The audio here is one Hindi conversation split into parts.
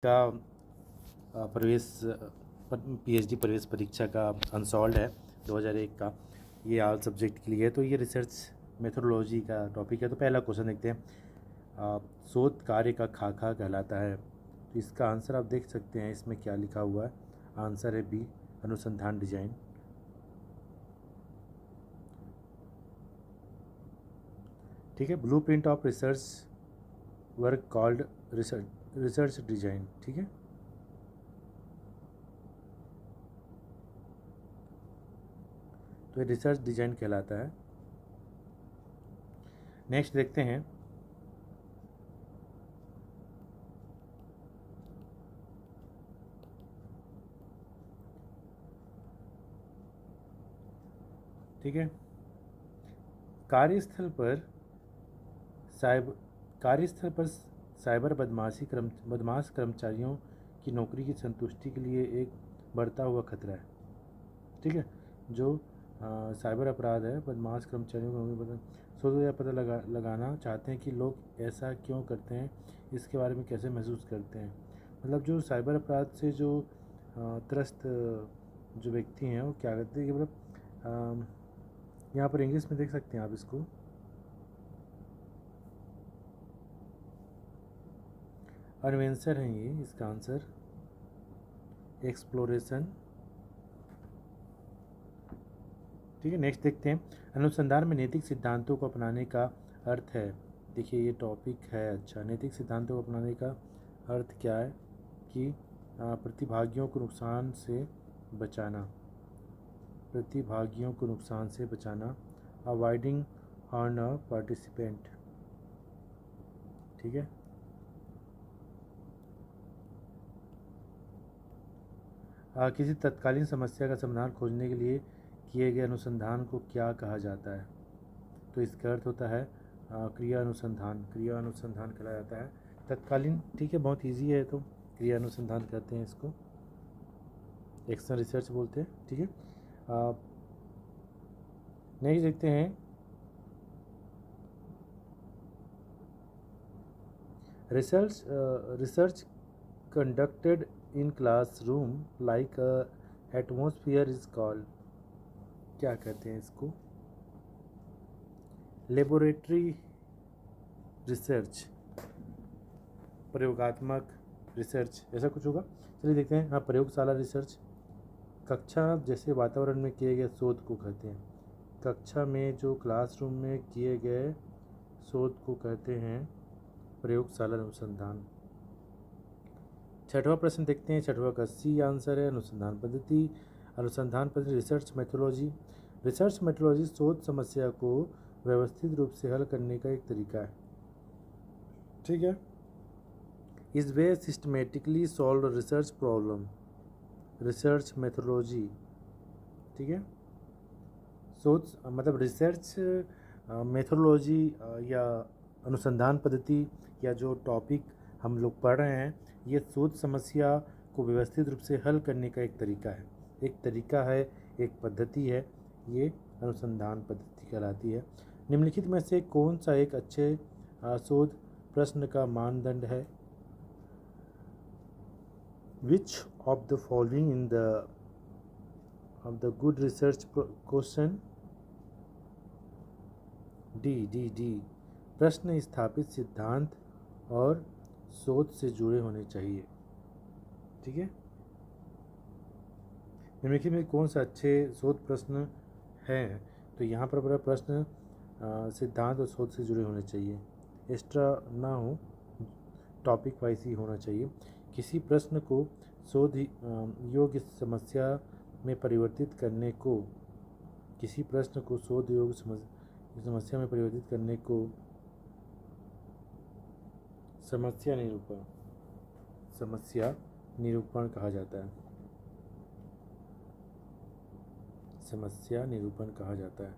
का प्रवेश पीएचडी प्रवेश परीक्षा का अनसॉल्व है 2001 का। ये ऑल सब्जेक्ट के लिए है। तो ये रिसर्च मेथोडोलॉजी का टॉपिक है। तो पहला क्वेश्चन देखते हैं। शोध कार्य का खाका कहलाता है। तो इसका आंसर आप देख सकते हैं, इसमें क्या लिखा हुआ है। आंसर है बी, अनुसंधान डिजाइन। ठीक है, blue print of research work called research design. ठीक है, तो ये रिसर्च डिजाइन कहलाता है। नेक्स्ट देखते हैं, ठीक है, कार्यस्थल पर साइबर कार्यस्थल पर साइबर बदमाश कर्मचारियों की नौकरी की संतुष्टि के लिए एक बढ़ता हुआ खतरा है। ठीक है, जो साइबर अपराध है, बदमाश कर्मचारियों को शोध या पता लगाना चाहते हैं कि लोग ऐसा क्यों करते हैं, इसके बारे में कैसे महसूस करते हैं। मतलब जो साइबर अपराध से जो त्रस्त जो व्यक्ति हैं वो क्या करते हैं कि मतलब यहाँ पर इंग्लिश में देख सकते हैं आप इसको। अनवेंसर हैं ये, इसका आंसर एक्सप्लोरेशन। ठीक है, नेक्स्ट देखते हैं, अनुसंधान में नैतिक सिद्धांतों को अपनाने का अर्थ है। देखिए ये टॉपिक है। अच्छा, नैतिक सिद्धांतों को अपनाने का अर्थ क्या है कि प्रतिभागियों को नुकसान से बचाना, प्रतिभागियों को नुकसान से बचाना, अवॉइडिंग हार्म अ पार्टिसिपेंट। ठीक है, किसी तत्कालीन समस्या का समाधान खोजने के लिए किए गए अनुसंधान को क्या कहा जाता है। तो इसका अर्थ होता है क्रिया अनुसंधान। क्रिया अनुसंधान कहा जाता है तत्कालीन। ठीक है, बहुत इजी है, तो क्रिया अनुसंधान कहते हैं इसको, एक्शन रिसर्च बोलते हैं। ठीक है, नेक्स्ट देखते हैं, research conducted in classroom like atmosphere is called. क्या कहते हैं इसको, लेबोरेटरी रिसर्च, प्रयोगात्मक रिसर्च, ऐसा कुछ होगा। चलिए देखते हैं। हाँ, प्रयोगशाला रिसर्च, कक्षा जैसे वातावरण में किए गए शोध को कहते हैं। कक्षा में जो क्लासरूम में किए गए शोध को कहते हैं प्रयोगशाला अनुसंधान। छठवां प्रश्न देखते हैं। छठवां का सी आंसर है अनुसंधान पद्धति। अनुसंधान पद्धति रिसर्च मेथोडोलॉजी। रिसर्च मेथोडोलॉजी शोध समस्या को व्यवस्थित रूप से हल करने का एक तरीका है। ठीक है, इस way systematically solve research problem, research methodology. ठीक है, शोध मतलब रिसर्च मेथोडोलॉजी या अनुसंधान पद्धति या जो टॉपिक हम लोग पढ़ रहे हैं, ये शोध समस्या को व्यवस्थित रूप से हल करने का एक तरीका है। एक तरीका है, एक पद्धति है, ये अनुसंधान पद्धति कहलाती है। निम्नलिखित में से कौन सा एक अच्छे शोध प्रश्न का मानदंड है। Which of the following in the good research question? D, प्रश्न स्थापित सिद्धांत और शोध से जुड़े होने चाहिए। ठीक है, निम्नलिखित में कौन सा अच्छे शोध प्रश्न हैं। तो यहाँ पर बड़ा प्रश्न सिद्धांत और शोध से जुड़े होने चाहिए, एक्स्ट्रा ना हो, टॉपिक वाइज ही होना चाहिए। किसी प्रश्न को शोध योग्य समस्या में परिवर्तित करने को, किसी प्रश्न को शोध योग्य समस्या में परिवर्तित करने को समस्या निरूपण कहा जाता है। समस्या निरूपण कहा जाता है।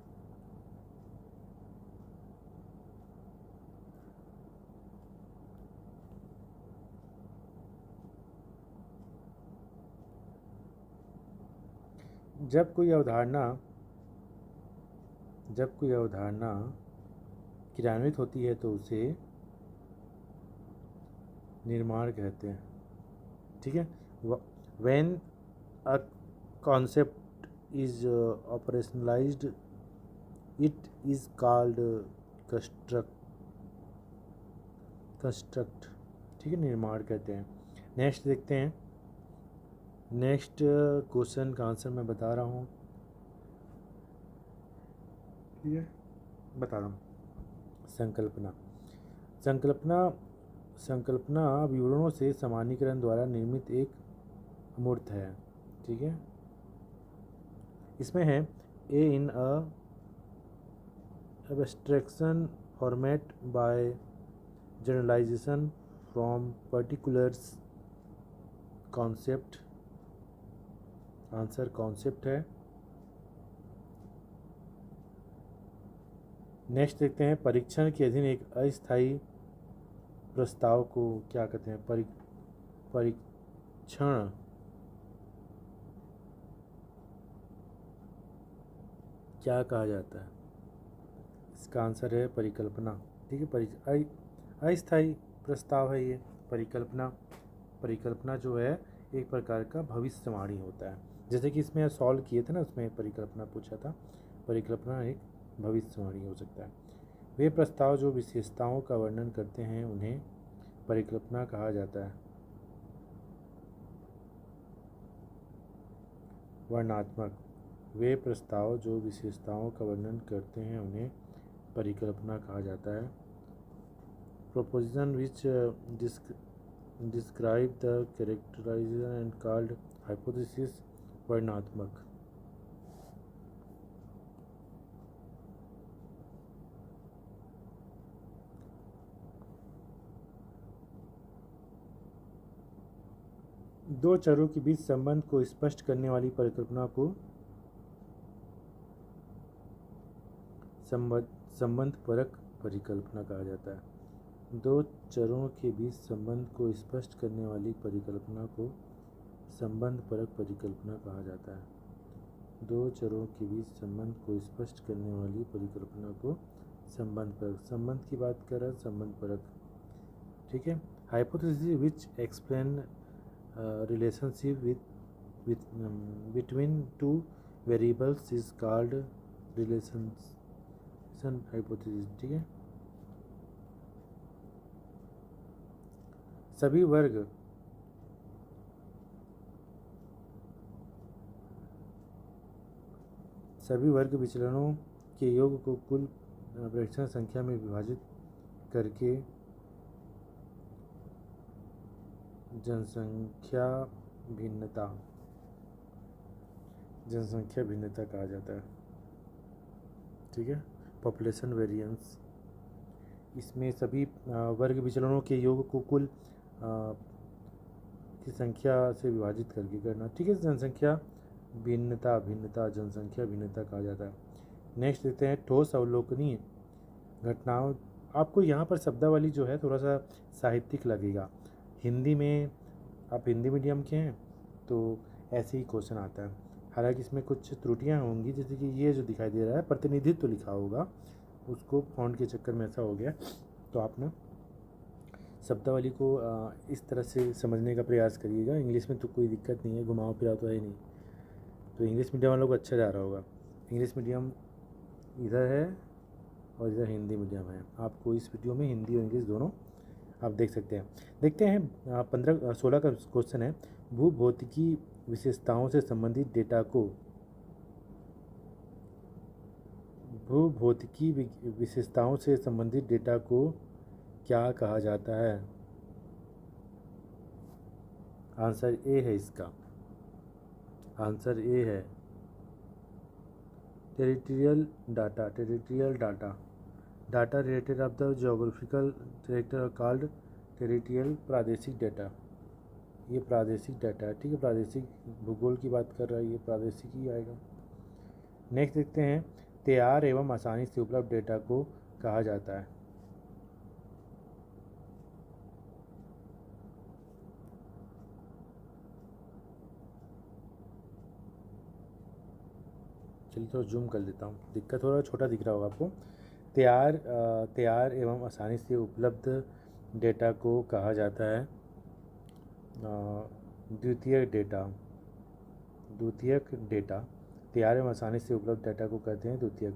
जब कोई अवधारणा क्रियान्वित होती है तो उसे निर्माण कहते हैं। ठीक है। When a concept is operationalised it is called construct, ठीक है, निर्माण कहते हैं। नेक्स्ट देखते हैं। नेक्स्ट क्वेश्चन का आंसर मैं बता रहा हूँ, ठीक है, बता रहा हूँ। संकल्पना संकल्पना विवरणों से सामान्यीकरण द्वारा निर्मित एक अमूर्त है, ठीक है। इसमें है a in abstraction format by generalization from particulars concept, answer concept है। नेक्स्ट देखते हैं, परीक्षण के अधीन एक अस्थायी प्रस्ताव को क्या कहते हैं? परीक्षण क्या कहा जाता है? इसका आंसर है परिकल्पना, ठीक है। अस्थायी प्रस्ताव है ये परिकल्पना जो है एक प्रकार का भविष्यवाणी होता है। जैसे कि इसमें सॉल्व किए थे ना, उसमें परिकल्पना पूछा था। परिकल्पना एक भविष्यवाणी हो सकता है। वे प्रस्ताव जो विशेषताओं का वर्णन करते हैं उन्हें परिकल्पना कहा जाता है। वर्णनात्मक, वे प्रस्ताव जो विशेषताओं का वर्णन करते हैं उन्हें परिकल्पना कहा जाता है। Proposition which describe the characterization and called hypothesis, वर्णनात्मक। दो चरों के बीच संबंध को स्पष्ट करने वाली परिकल्पना को संबंध परक परिकल्पना कहा जाता है। दो चरों के बीच संबंध को स्पष्ट करने वाली परिकल्पना को संबंध परक परिकल्पना कहा जाता है। दो चरों के बीच संबंध को स्पष्ट करने वाली परिकल्पना को संबंध परक, संबंध की बात कर रहा है, संबंध परक, ठीक है। Hypothesis which explain relationship with between two variables is called relation hypothesis, ठीक है। सभी वर्ग विचलनों के योग को कुल प्रेक्षण संख्या में विभाजित करके जनसंख्या भिन्नता कहा जाता है, ठीक है। पॉपुलेशन वेरिएंस, इसमें सभी वर्ग विचलनों के योग को कुल की संख्या से विभाजित करके करना, ठीक है। जनसंख्या भिन्नता जनसंख्या भिन्नता कहा जाता है। नेक्स्ट देखते हैं, ठोस अवलोकनीय घटनाओं। आपको यहाँ पर शब्दावली जो है थोड़ा सा साहित्यिक लगेगा। हिंदी में, आप हिंदी मीडियम के हैं तो ऐसे ही क्वेश्चन आता है। हालांकि इसमें कुछ त्रुटियां होंगी, जैसे कि ये जो दिखाई दे रहा है प्रतिनिधित्व तो लिखा होगा, उसको फॉन्ट के चक्कर में ऐसा हो गया। तो आप ना शब्दावली को इस तरह से समझने का प्रयास करिएगा। इंग्लिश में तो कोई दिक्कत नहीं है, घुमाव फिराव तो है नहीं। तो इंग्लिश मीडियम वालों को अच्छा जा रहा होगा। इंग्लिश मीडियम इधर है और इधर हिंदी मीडियम है। आपको इस वीडियो में हिंदी और इंग्लिश दोनों आप देख सकते हैं। देखते हैं 16 का क्वेश्चन है, भूभौतिकी विशेषताओं से संबंधित डेटा को क्या कहा जाता है? आंसर ए है इसका, आंसर ए है territorial data data related of the geographical character called territorial, प्रादेशिक डाटा। ये प्रादेशिक डाटा है, ठीक है। प्रादेशिक भूगोल की बात कर रहा है, ये प्रादेशिक ही आएगा। नेक्स्ट देखते हैं, तैयार एवं आसानी से उपलब्ध डेटा को कहा जाता है। चलिए थोड़ा जूम कर देता हूँ, दिक्कत हो रहा है, छोटा दिख रहा होगा आपको। तैयार एवं आसानी से उपलब्ध डेटा को कहा जाता है द्वितीयक डेटा तैयार एवं आसानी से उपलब्ध डाटा को कहते हैं द्वितीयक।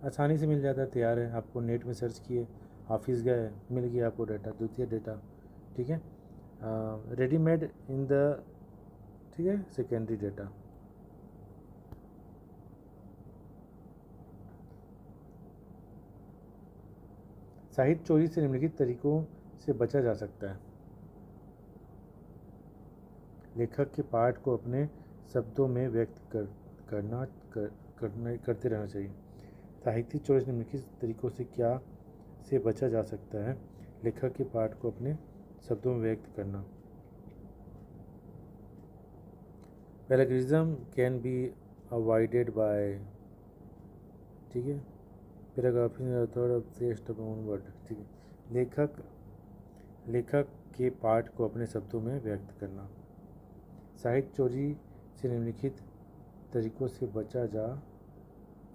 आसानी से मिल जाता है, तैयार है, आपको नेट में सर्च किए, ऑफिस गए, मिल गया आपको डाटा, द्वितीय डेटा। ठीक है। रेडीमेड इन द, ठीक है, सेकेंडरी डेटा। साहित्य चोरी से निम्नलिखित तरीकों से बचा जा सकता है। लेखक के पाठ को अपने शब्दों में व्यक्त करते रहना चाहिए। साहित्यिक चोरी से निम्नलिखित तरीकों से क्या से बचा जा सकता है? लेखक के पाठ को अपने शब्दों में व्यक्त करना। पैराग्रिज्म कैन बी अवॉइडेड बाय, ठीक है, पैराग्राफी टेस्ट ऑफ ओन वर्ड। ठीक है। लेखक के पाठ को अपने शब्दों में व्यक्त करना। साहित्य चोरी से निम्नलिखित तरीकों से बचा जा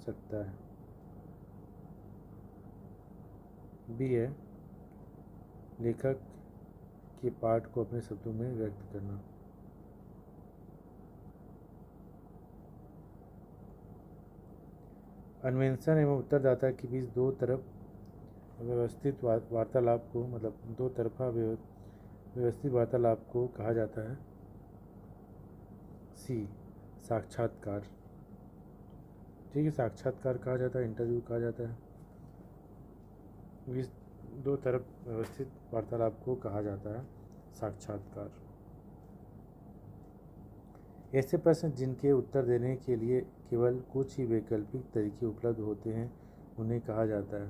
सकता है। बी है, लेखक के पाठ को अपने शब्दों में व्यक्त करना। अन्वेषण एवं उत्तरदाता के बीच दो तरफ व्यवस्थित वार्तालाप को, मतलब दो तरफा व्यवस्थित वार्तालाप को कहा जाता है। सी, साक्षात्कार। ठीक है, साक्षात्कार कहा जाता है, इंटरव्यू कहा जाता है। इस दो तरफ व्यवस्थित वार्तालाप को कहा जाता है साक्षात्कार। ऐसे प्रश्न जिनके उत्तर देने के लिए केवल कुछ ही वैकल्पिक तरीके उपलब्ध होते हैं उन्हें कहा जाता है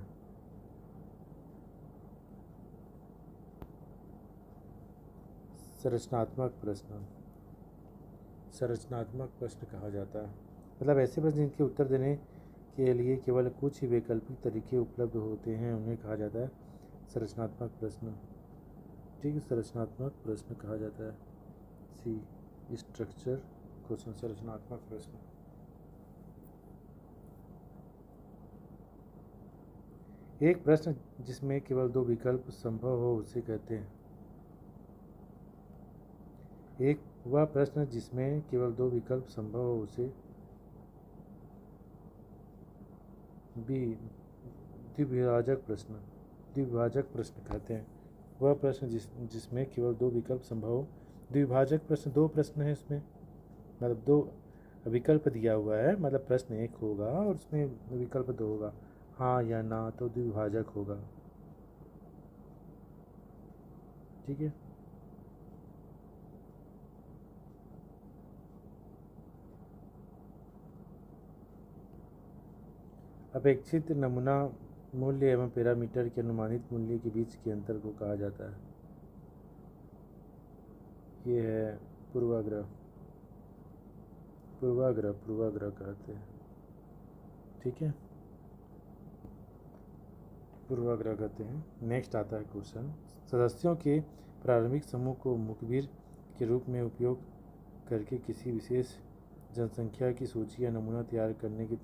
संरचनात्मक प्रश्न। संरचनात्मक प्रश्न कहा जाता है, मतलब ऐसे प्रश्न जिनके उत्तर देने के लिए केवल कुछ ही वैकल्पिक तरीके उपलब्ध होते हैं उन्हें कहा जाता है संरचनात्मक प्रश्न। ठीक है, संरचनात्मक प्रश्न कहा जाता है। सी, स्ट्रक्चर क्वेश्चन, संरचनात्मक प्रश्न। एक प्रश्न जिसमें केवल दो विकल्प संभव हो उसे कहते हैं। एक वह प्रश्न जिसमें केवल दो विकल्प संभव हो उसे बी, द्विभाजक प्रश्न। द्विभाजक प्रश्न कहते हैं। वह प्रश्न जिसमें केवल दो विकल्प संभव हो। द्विभाजक प्रश्न, दो प्रश्न है इसमें, मतलब दो विकल्प दिया हुआ है, मतलब प्रश्न एक होगा और उसमें विकल्प दो होगा, हाँ या ना, तो द्विभाजक होगा। ठीक है। अपेक्षित नमूना मूल्य एवं पैरामीटर के अनुमानित मूल्य के बीच के अंतर को कहा जाता है। ये है पूर्वाग्रह। पूर्वाग्रह कहते हैं। ठीक है, पूर्वाग्रह कहते हैं। नेक्स्ट आता है क्वेश्चन, सदस्यों के प्रारंभिक समूह को मुखबिर के रूप में उपयोग करके किसी विशेष जनसंख्या की सूची या नमूना तैयार करने की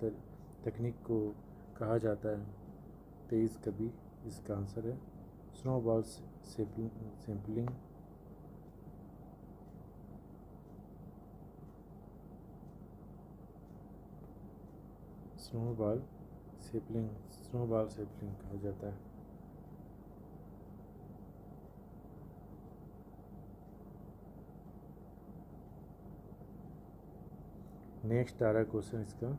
तकनीक को कहा जाता है। 23 कभी इसका आंसर है स्नोबॉल सैंपलिंग। स्नोबॉल सैंपलिंग कहा जाता है। नेक्स्ट आ रहा है क्वेश्चन इसका,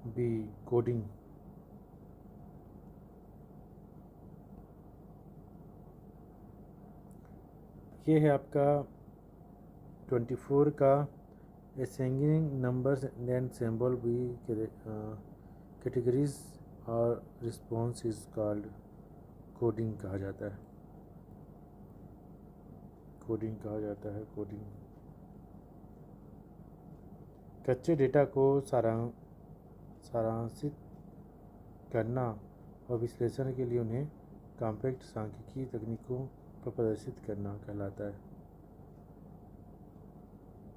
बी, कोडिंग। ये है आपका 24 का ascending numbers and symbol B categories और रिस्पॉन्स इज कॉल्ड कोडिंग कहा जाता है। कोडिंग कहा जाता है, कोडिंग। कच्चे डेटा को सारांशित करना और विश्लेषण के लिए उन्हें कॉम्पैक्ट सांख्यिकीय तकनीकों पर प्रदर्शित करना कहलाता है।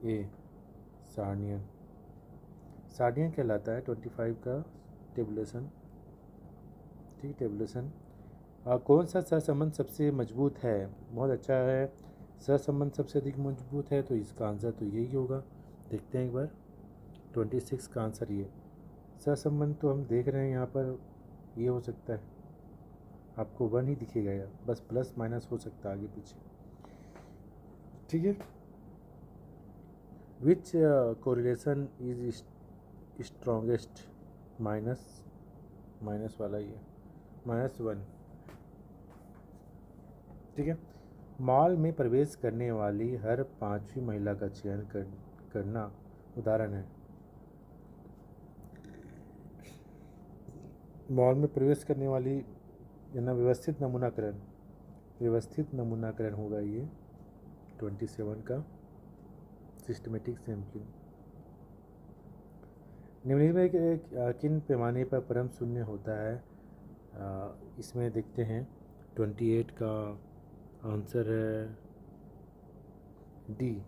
ए, सारणियन कहलाता है 25 का टेबुलेशन। ठीक, टेबुलेशन। कौन सा सहसंबंध सबसे मजबूत है? बहुत अच्छा है, सहसंबंध सबसे अधिक मजबूत है, तो इसका आंसर तो यही होगा। देखते हैं एक बार, 26 का आंसर ये। सहसंबंध तो हम देख रहे हैं यहाँ पर, ये हो सकता है, आपको 1 ही दिखेगा या बस प्लस माइनस हो सकता है आगे पीछे, ठीक है। विच कोरिलेशन इज स्ट्रॉन्गेस्ट? माइनस वाला ही है, -1, ठीक है। मॉल में प्रवेश करने वाली हर 5वीं महिला का चयन करना उदाहरण है। मॉल में प्रवेश करने वाली ना व्यवस्थित नमूनाकरण होगा ये 27 का, सिस्टमेटिक सैम्पलिंग। निम्नलिखित में किन पैमाने पर परम शून्य होता है? इसमें देखते हैं, 28 का आंसर है डी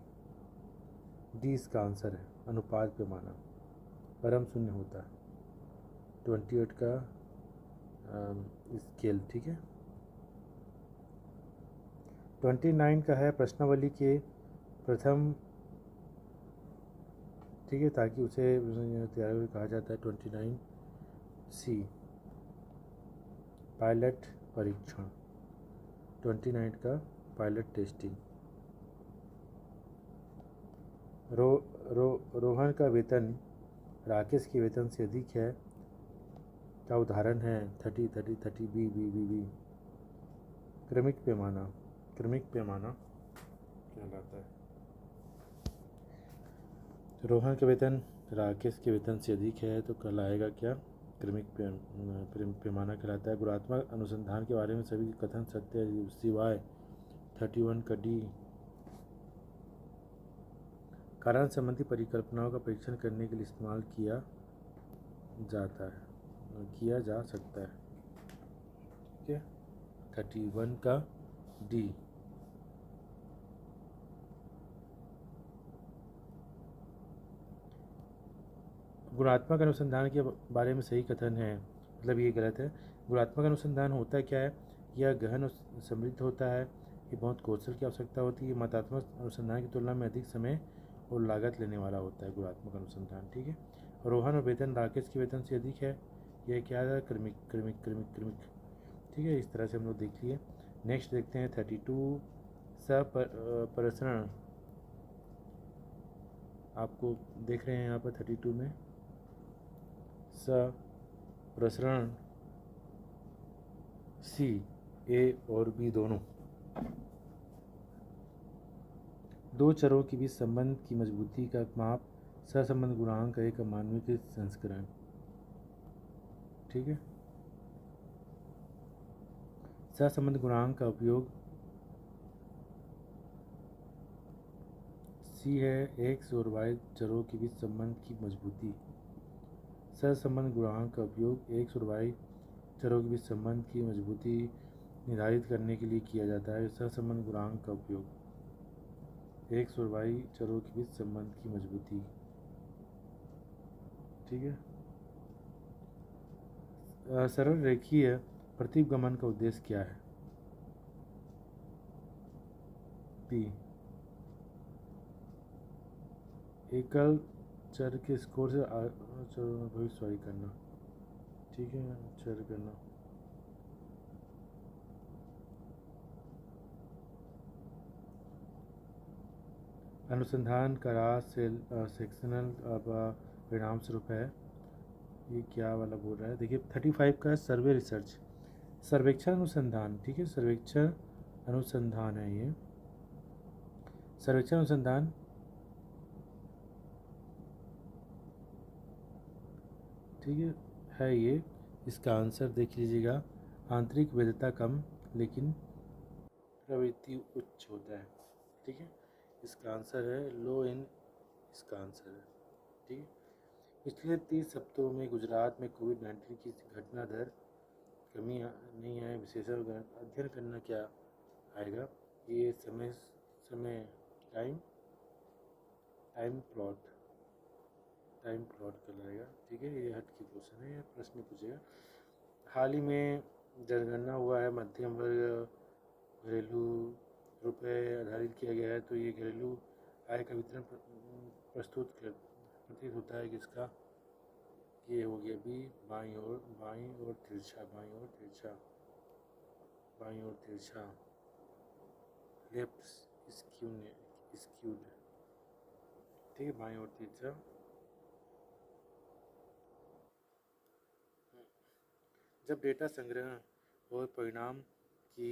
इसका आंसर है, अनुपात पैमाना परम शून्य होता है 28 का स्केल, ठीक है। 29 का है प्रश्नावली के प्रथम, ठीक है, ताकि उसे तैयारी कहा जाता है। 29 सी, पायलट परीक्षण, 29 का पायलट टेस्टिंग। रोहन का वेतन राकेश के वेतन से अधिक है, का उदाहरण है 30 बी। क्रमिक पैमाना कहलाता है। रोहन का वेतन राकेश के वेतन से अधिक है, तो कहलाएगा क्या? क्रमिक पैमाना कहलाता है। गुणात्मक अनुसंधान के बारे में सभी कथन सत्य है, सिवाय 31 का डी। कारण संबंधी परिकल्पनाओं का परीक्षण करने के लिए इस्तेमाल किया जा सकता है, ठीक है। 31 का डी। गुणात्मक अनुसंधान के बारे में सही कथन है, मतलब ये गलत है। गुणात्मक अनुसंधान होता क्या है? यह गहन और समृद्ध होता है, ये बहुत कौशल की आवश्यकता होती है, मात्रात्मक अनुसंधान की तुलना में अधिक समय और लागत लेने वाला होता है गुणात्मक अनुसंधान, ठीक है। रोहन और वेतन राकेश के वेतन से अधिक है, यह क्या है? क्रमिक, ठीक है। इस तरह से हम लोग देख लिए। नेक्स्ट देखते हैं 32 प्रसरण, आपको देख रहे हैं यहाँ पर 32 में प्रसरण सी, ए और बी दोनों, दो चरों के बीच संबंध की मजबूती का माप, सहसंबंध गुणांक का एक मानवीकृत संस्करण, ठीक है। सहसंबंध गुणांक का उपयोग सी है, एक्स और वाई चरों के बीच संबंध की मजबूती। सहसंबंध गुणांक का उपयोग एक्स और वाई चरों के बीच संबंध की मजबूती निर्धारित करने के लिए किया जाता है। सहसंबंध गुणांक का उपयोग एक्स और वाई चरों के बीच संबंध की मजबूती, ठीक है। सरल रेखीय प्रतिगमन का उद्देश्य क्या है? पी, एकल चर के स्कोर से चरों में भविष्यवाणी करना, ठीक है, चर करना। अनुसंधान का राज सेक्शनल परिणाम स्वरूप है, ये क्या वाला बोल रहा है? देखिए 35 का सर्वे रिसर्च, सर्वेक्षण अनुसंधान, ठीक है, सर्वेक्षण अनुसंधान है ये। सर्वेक्षण अनुसंधान, ठीक है ये। इसका आंसर देख लीजिएगा, आंतरिक वैधता कम लेकिन प्रवृत्ति उच्च होता है, ठीक है। इसका आंसर है लो इन, इसका आंसर है, ठीक है। पिछले 30 हफ्तों में गुजरात में कोविड-19 की घटना दर कमी नहीं है, विशेषण अध्ययन करना क्या आएगा? ये समय टाइम प्लॉट कहलाएगा, ठीक है। ये हट की क्वेश्चन है, ये प्रश्न पूछेगा। हाल ही में जनगणना हुआ है, मध्यम वर्ग घरेलू रुपये आधारित किया गया है। तो ये घरेलू आय का वितरण प्रतीत होता है किसका? ये हो गया बी, बाईं ओर तिरछा लेफ्ट स्क्यूड, ठीक है, बाईं ओर तिरछा। जब डेटा संग्रह और परिणाम की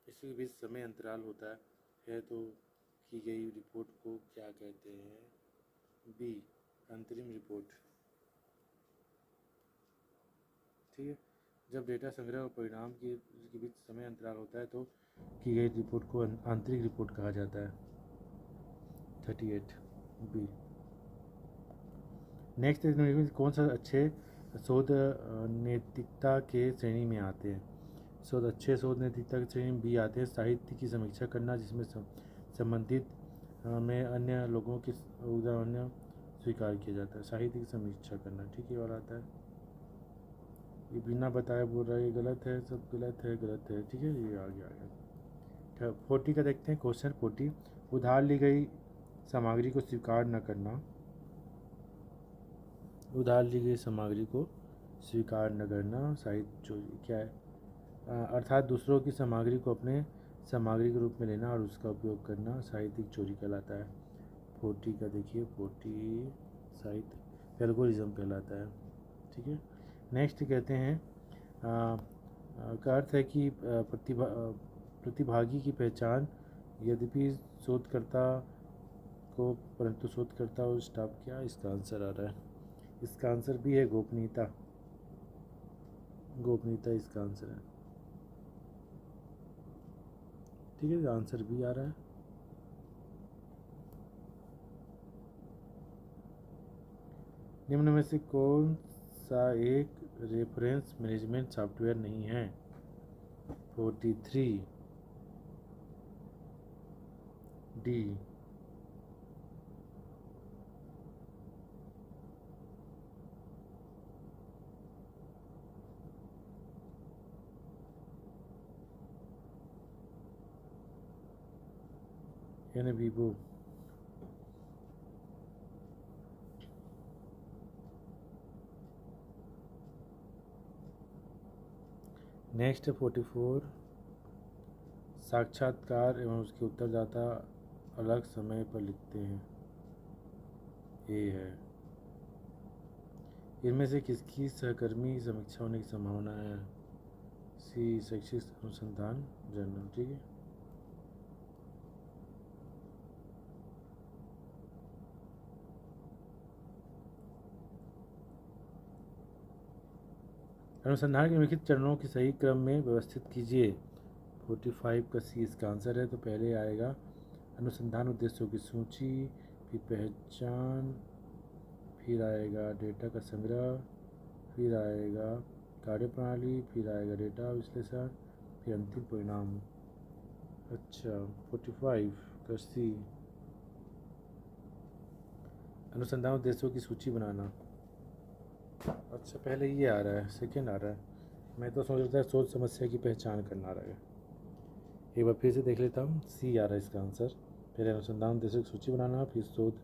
इसी के बीच समय अंतराल होता है तो की गई रिपोर्ट को क्या कहते हैं? बी, अंतरिम रिपोर्ट, ठीक है। जब डेटा संग्रह और परिणाम के बीच समय अंतराल होता है तो की गई रिपोर्ट को आंतरिक रिपोर्ट कहा जाता है। 38 बी। नेक्स्ट कौन सा अच्छे शोध नैतिकता के श्रेणी में आते हैं? अच्छे शोध नैतिकता की श्रेणी में बी आते हैं साहित्य की समीक्षा करना जिसमें संबंधित में अन्य लोगों के उदाहरण स्वीकार किया जाता है। साहित्य की समीक्षा करना, ठीक है, वाला आता है। ये बिना बताए बोल रहा है ये गलत है, सब गलत है, ठीक है, ये आ गया। 40 का देखते हैं क्वेश्चन 40। उधार ली गई सामग्री को स्वीकार न करना, उधार ली गई सामग्री को स्वीकार न करना साहित्य चोरी क्या है? अर्थात दूसरों की सामग्री को अपने सामग्री के रूप में लेना और उसका उपयोग करना साहित्यिक चोरी कहलाता है। 40 का देखिए 40 साहित्य प्लेगरिज्म कहलाता है, ठीक है। नेक्स्ट कहते हैं का अर्थ है कि प्रतिभागी की पहचान यद्यपि शोधकर्ता को परंतु शोधकर्ता और स्टाफ क्या? इसका आंसर आ रहा है, इसका आंसर भी है गोपनीयता, गोपनीयता इसका आंसर है, ठीक है, आंसर भी आ रहा है। निम्न में से कौन सा एक रेफरेंस मैनेजमेंट सॉफ्टवेयर नहीं है? 43 डी। यानी वीवो। नेक्स्ट 44 साक्षात्कार एवं उसके उत्तरदाता अलग समय पर लिखते हैं। ए है। इनमें से किसकी सहकर्मी समीक्षा होने की संभावना है? सी, शैक्षिक अनुसंधान जर्नल, ठीक है। अनुसंधान के निम्नलिखित चरणों की सही क्रम में व्यवस्थित कीजिए। 45 का सी इसका आंसर है। तो पहले आएगा अनुसंधान उद्देश्यों की सूची, फिर पहचान, फिर आएगा डेटा का संग्रह, फिर आएगा कार्यप्रणाली, फिर आएगा डेटा विश्लेषण, फिर अंतिम परिणाम। अच्छा 45 का सी अनुसंधान उद्देश्यों की सूची बनाना। अच्छा पहले ये आ रहा है, सेकेंड आ रहा है। मैं तो सोच रहा था सोच समस्या की पहचान करना रहेगा। एक बार फिर से देख लेता हूँ। सी आ रहा है इसका आंसर। पहले अनुसंधान उद्देश्यों की सूची बनाना, फिर शोध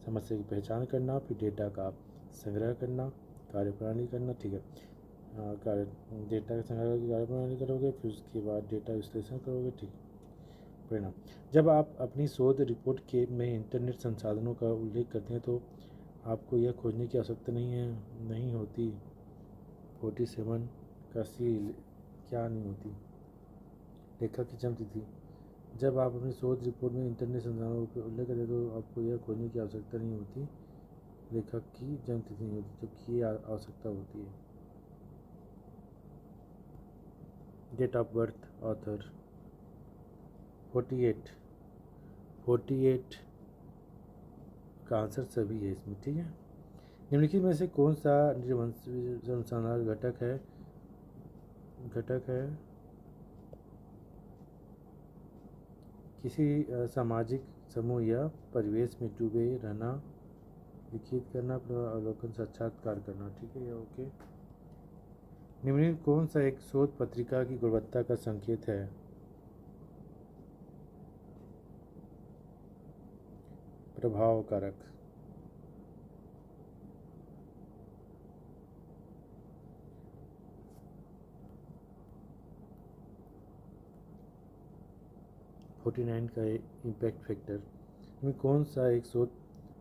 समस्या की पहचान करना, फिर डेटा का संग्रह करना, कार्यप्रणाली करना, ठीक है, डेटा का संग्रह की कार्यप्रणाली करोगे, फिर उसके बाद डेटा विश्लेषण करोगे, ठीक है। परिणाम। जब आप अपनी शोध रिपोर्ट के में इंटरनेट संसाधनों का उल्लेख करते हैं तो आपको यह खोजने की आवश्यकता नहीं होती। 47 का सी क्या नहीं होती? लेखक की जन्म तिथि। जब आप अपनी शोध रिपोर्ट में इंटरनेट संसाधनों का उल्लेख करते हैं तो आपको यह खोजने की आवश्यकता नहीं होती, लेखक की जन्म तिथि नहीं होती, जबकि ये आवश्यकता होती है। Date of birth author. 48 का आंसर सभी है इसमें, ठीक है। निम्नलिखित में से कौन सा अनुसंधान घटक है किसी सामाजिक समूह या परिवेश में डूबे रहना, लिखित करना, अवलोकन, साक्षात्कार करना, ठीक है, ओके। निम्नलिखित कौन सा एक शोध पत्रिका की गुणवत्ता का संकेत है? प्रभाव कारक। का इम्पैक्ट फैक्टर में कौन सा एक शोध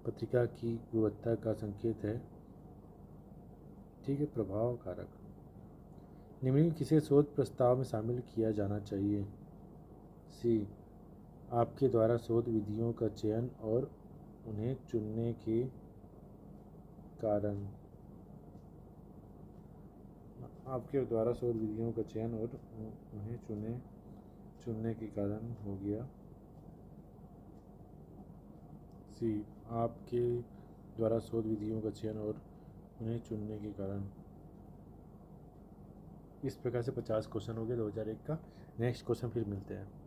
पत्रिका की गुणवत्ता का संकेत है? ठीक है, प्रभाव कारक। निम्नलिखित किसे शोध प्रस्ताव में शामिल किया जाना चाहिए? सी, आपके द्वारा शोध विधियों का चयन और उन्हें चुनने के कारण। आपके द्वारा शोध विधियों का चयन और उन्हें चुनने के कारण हो गया। सी, आपके द्वारा शोध विधियों का चयन और उन्हें चुनने के कारण। इस प्रकार से 50 क्वेश्चन हो गए 2001 का। नेक्स्ट क्वेश्चन फिर मिलते हैं।